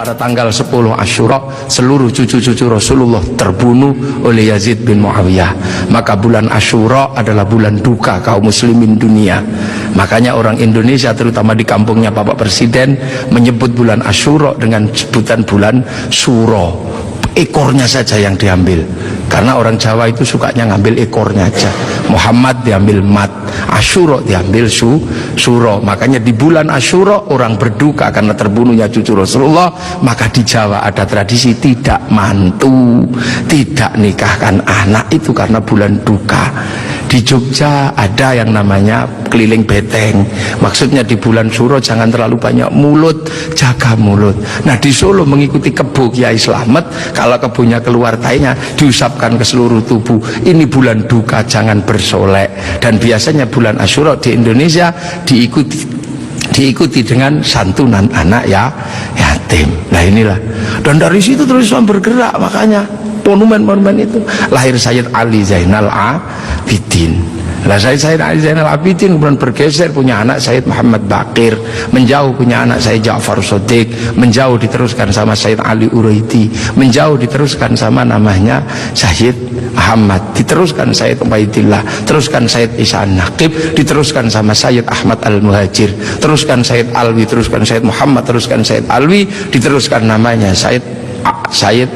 pada tanggal 10 Asyura seluruh cucu-cucu Rasulullah terbunuh oleh Yazid bin Muawiyah. Maka bulan Asyura adalah bulan duka kaum muslimin dunia. Makanya orang Indonesia terutama di kampungnya Bapak Presiden menyebut bulan Asyura dengan sebutan bulan Suro. Ekornya saja yang diambil, karena orang Jawa itu sukanya ngambil ekornya aja. Muhammad diambil mat, Asyura diambil suro. Makanya di bulan Asyura orang berduka karena terbunuhnya cucu Rasulullah. Maka di Jawa ada tradisi tidak mantu, tidak nikahkan anak, itu karena bulan duka. Di Jogja ada yang namanya keliling beteng, maksudnya di bulan Suro jangan terlalu banyak mulut, jaga mulut. Nah di Solo mengikuti kebo Kiai Slamet, kalau kebonya keluar tainya diusapkan ke seluruh tubuh. Ini bulan duka, jangan bersolek. Dan biasanya bulan Asyura di Indonesia diikuti dengan santunan anak yatim. Nah inilah, dan dari situ terus bergerak. Makanya monumen-monumen itu lahir Sayyid Ali Zainal Abidin. Nah Sayyid Ali Zainal Abidin kemudian bergeser, punya anak Sayyid Muhammad Baqir, menjauh punya anak Sayyid Ja'far Shadiq, menjauh diteruskan sama Sayyid Ali Uraiti, menjauh diteruskan sama namanya Sayyid Ahmad, diteruskan Sayyid Ubaidillah, teruskan Sayyid Isa Naqib, diteruskan sama Sayyid Ahmad Al-Muhajir, teruskan Sayyid Alwi, teruskan Sayyid Muhammad, teruskan Sayyid Alwi, diteruskan namanya Sayyid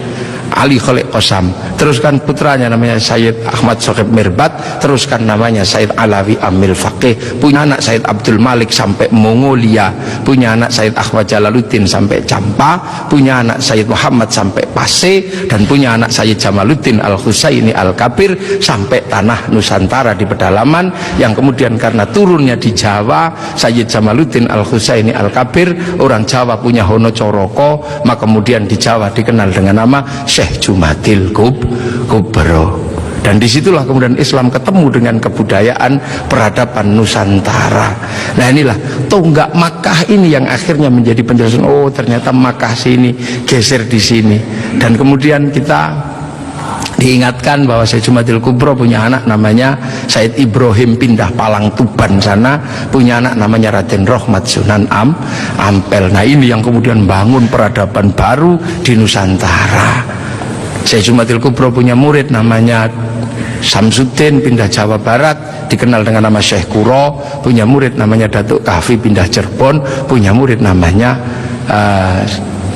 Ali Khalid Qasam, teruskan putranya namanya Sayyid Ahmad Sohib Mirbat, teruskan namanya Sayyid Alawi Amil Faqih, punya anak Sayyid Abdul Malik sampai Mongolia, punya anak Sayyid Ahmad Jalaluddin sampai Campa, punya anak Sayyid Muhammad sampai Pase, dan punya anak Sayyid Jamaluddin Al-Husaini Al-Kabir sampai tanah Nusantara di pedalaman, yang kemudian karena turunnya di Jawa, Sayyid Jamaluddin Al-Husaini Al-Kabir, orang Jawa punya Hono Coroko, maka kemudian di Jawa dikenal dengan nama Syekh Jumadil Kubro. Dan disitulah kemudian Islam ketemu dengan kebudayaan peradaban Nusantara. Nah inilah tonggak Makkah ini yang akhirnya menjadi penjelasan, oh ternyata Makkah sini geser di sini. Dan kemudian kita diingatkan bahwa Syekh Jumadil Kubro punya anak namanya Said Ibrahim pindah Palang Tuban sana, punya anak namanya Raden Rohmat Sunan Ampel. Nah ini yang kemudian bangun peradaban baru di Nusantara. Syekh Jumadil Kubro punya murid namanya Samsuddin pindah Jawa Barat, dikenal dengan nama Syekh Kuro, punya murid namanya Datuk Kahfi pindah Cirebon, punya murid namanya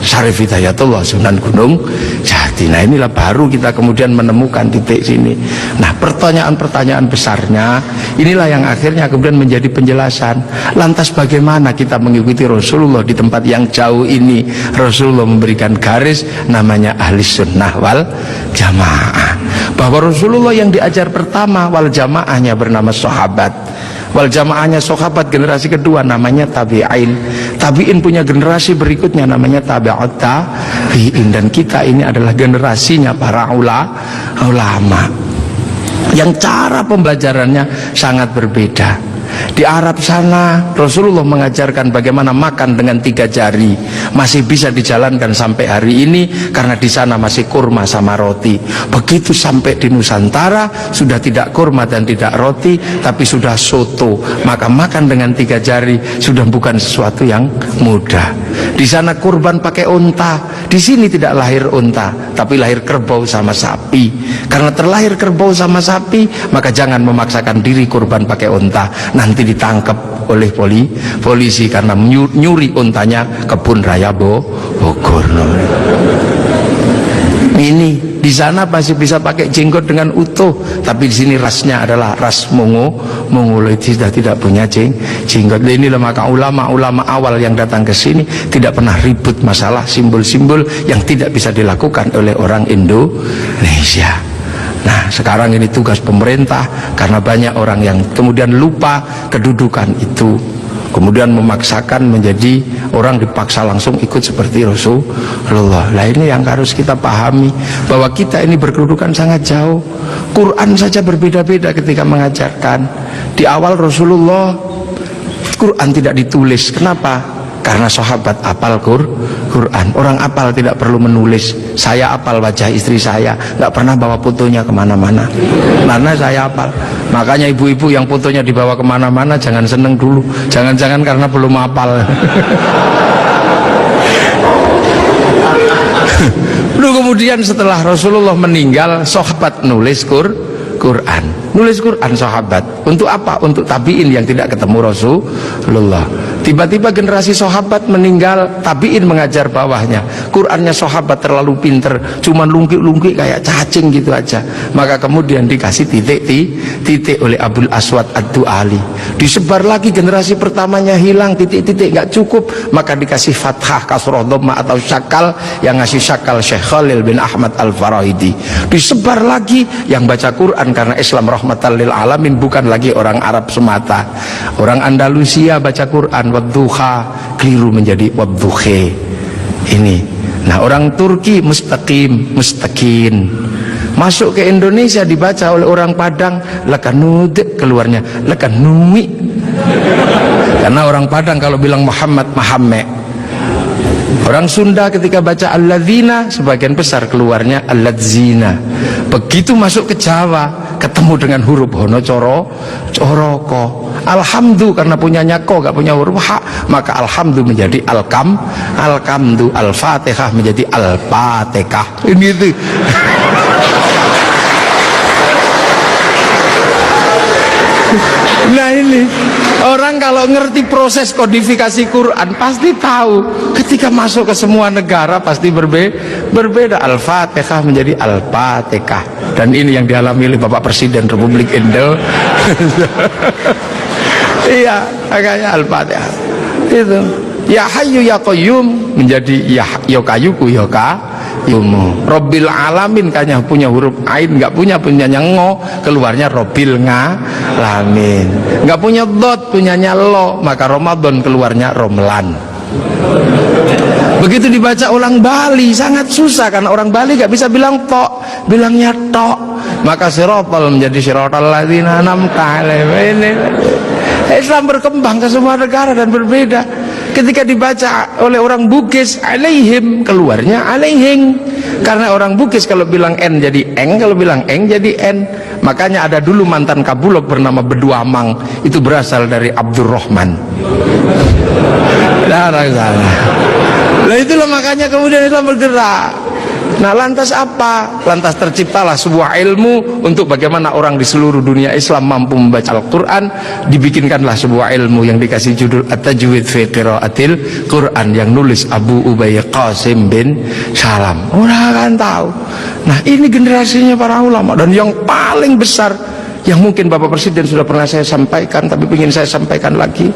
Syarif Hidayatullah Sunan Gunung Jati. Nah inilah baru kita kemudian menemukan titik sini. Nah pertanyaan-pertanyaan besarnya inilah yang akhirnya kemudian menjadi penjelasan. Lantas bagaimana kita mengikuti Rasulullah di tempat yang jauh ini? Rasulullah memberikan garis namanya ahli sunnah wal jamaah, bahwa Rasulullah yang diajar pertama wal jamaahnya bernama sahabat, wal jamaahnya sahabat generasi kedua namanya tabi'in, tabi'in punya generasi berikutnya namanya tabi'ut tabi'in, dan kita ini adalah generasinya para ulama yang cara pembelajarannya sangat berbeda. Di Arab sana Rasulullah mengajarkan bagaimana makan dengan 3 jari, masih bisa dijalankan sampai hari ini karena di sana masih kurma sama roti. Begitu sampai di Nusantara sudah tidak kurma dan tidak roti, tapi sudah soto, maka makan dengan 3 jari sudah bukan sesuatu yang mudah. Di sana kurban pakai unta, di sini tidak lahir unta tapi lahir kerbau sama sapi. Karena terlahir kerbau sama sapi, maka jangan memaksakan diri kurban pakai unta, nanti ditangkap oleh polisi karena nyuri untanya Kebun Raya Bogor. Ini di sana masih bisa pakai jenggot dengan utuh, tapi di sini rasnya adalah ras Mongoloid, sudah tidak punya jenggot. Inilah maka ulama-ulama awal yang datang ke sini tidak pernah ribut masalah simbol-simbol yang tidak bisa dilakukan oleh orang Indonesia. Nah sekarang ini tugas pemerintah, karena banyak orang yang kemudian lupa kedudukan itu, kemudian memaksakan menjadi orang dipaksa langsung ikut seperti Rasulullah. Nah ini yang harus kita pahami, bahwa kita ini berkedudukan sangat jauh. Quran saja berbeda-beda ketika mengajarkan. Di awal Rasulullah Quran tidak ditulis. Kenapa? Karena sahabat apal Quran. Orang apal tidak perlu menulis. Saya apal wajah istri saya, nggak pernah bawa fotonya kemana-mana, karena saya apal. Makanya ibu-ibu yang fotonya dibawa kemana-mana jangan seneng dulu, jangan-jangan karena belum apal. Kemudian setelah Rasulullah meninggal, sahabat nulis Quran. Nulis Quran sahabat. Untuk apa? Untuk tabiin yang tidak ketemu Rasulullah. Tiba-tiba generasi sahabat meninggal, tabiin mengajar bawahnya. Qurannya sahabat terlalu pinter, cuman lungkik-lungkik kayak cacing gitu aja. Maka kemudian dikasih titik oleh Abul Aswad Ad-Du'ali. Disebar lagi, generasi pertamanya hilang, titik-titik nggak cukup, maka dikasih fathah, kasroh, dhamma atau syakal. Yang ngasih syakal Syekh Khalil bin Ahmad Al-Farahidi. Disebar lagi, yang baca Quran karena Islam rahmatan lil alamin bukan lagi orang Arab semata. Orang Andalusia baca Quran wadduha, keliru menjadi wadduhe. Ini. Nah, orang Turki mustaqim, mustaqin. Masuk ke Indonesia dibaca oleh orang Padang lakanud, keluarnya lakanui. Karena orang Padang kalau bilang Muhammad, Mahamme. Orang Sunda ketika baca alladzina, sebagian besar keluarnya alladzina. Begitu masuk ke Jawa, ketemu dengan huruf hono coroko. Alhamdu karena punyanya ko, gak punya huruf ha, maka alhamdu menjadi alkamdu, al-fatihah menjadi al-fatihah. Ini itu. Nah ini orang kalau ngerti proses kodifikasi Quran pasti tahu. Ketika masuk ke semua negara pasti berbeda. Al-Fatihah menjadi Al-Fatihah. Dan ini yang dialami oleh Bapak Presiden Republik Indonesia. Iya, makanya Al-Fatihah. Itu. Ya Hayyu Ya Qayyum menjadi Ya Kayuku Ya Yumu. Robbil Alamin kayaknya punya huruf ain, nggak punyanya ngo, keluarnya Robbil Ngalamin. Nggak punya dot, punyanya lo, maka Ramadan keluarnya Romlan. Begitu dibaca orang Bali sangat susah karena orang Bali nggak bisa bilang tok, bilangnya tok. Maka sirotol menjadi sirotol ladzina an'amta alaihim. Islam berkembang ke semua negara dan berbeda. Ketika dibaca oleh orang Bugis alaihim, keluarnya alaihing. Karena orang Bugis kalau bilang n jadi eng, kalau bilang eng jadi n. Makanya ada dulu mantan Kabulok bernama Beduamang, itu berasal dari Abdurrahman. Nah itulah makanya kemudian Islam bergerak. Nah lantas apa? Lantas terciptalah sebuah ilmu untuk bagaimana orang di seluruh dunia Islam mampu membaca Al-Quran. Dibikinkanlah sebuah ilmu yang dikasih judul At-Tajwid fi Qiraatil Quran, yang nulis Abu Ubay Qasim bin Salam. Orang akan tahu. Nah ini generasinya para ulama. Dan yang paling besar, yang mungkin Bapak Presiden sudah pernah saya sampaikan, tapi ingin saya sampaikan lagi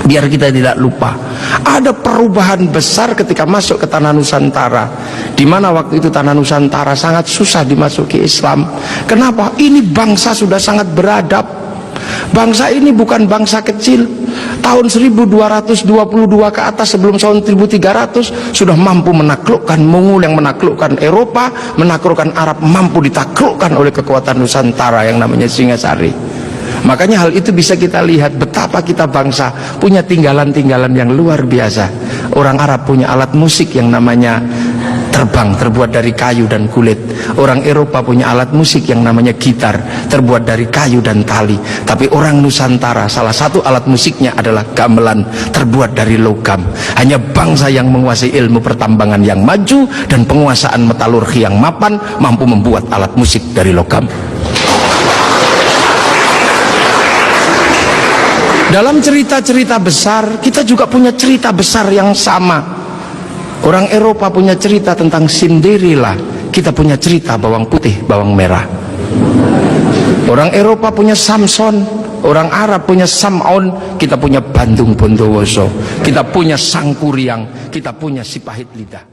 biar kita tidak lupa. Ada perubahan besar ketika masuk ke tanah Nusantara, di mana waktu itu tanah Nusantara sangat susah dimasuki Islam. Kenapa? Ini bangsa sudah sangat beradab. Bangsa ini bukan bangsa kecil. Tahun 1222 ke atas, sebelum tahun 1300 sudah mampu menaklukkan Mongol yang menaklukkan Eropa, menaklukkan Arab, mampu ditaklukkan oleh kekuatan Nusantara yang namanya Singasari. Makanya hal itu bisa kita lihat betapa kita bangsa punya tinggalan-tinggalan yang luar biasa. Orang Arab punya alat musik yang namanya terbang, terbuat dari kayu dan kulit. Orang Eropa punya alat musik yang namanya gitar, terbuat dari kayu dan tali. Tapi orang Nusantara salah satu alat musiknya adalah gamelan, terbuat dari logam. Hanya bangsa yang menguasai ilmu pertambangan yang maju dan penguasaan metalurgi yang mapan mampu membuat alat musik dari logam. Dalam cerita-cerita besar, kita juga punya cerita besar yang sama. Orang Eropa punya cerita tentang Cinderella, kita punya cerita bawang putih, bawang merah. Orang Eropa punya Samson, orang Arab punya Sam'on, kita punya Bandung Bondowoso, kita punya Sangkuriang, kita punya Sipahit Lidah.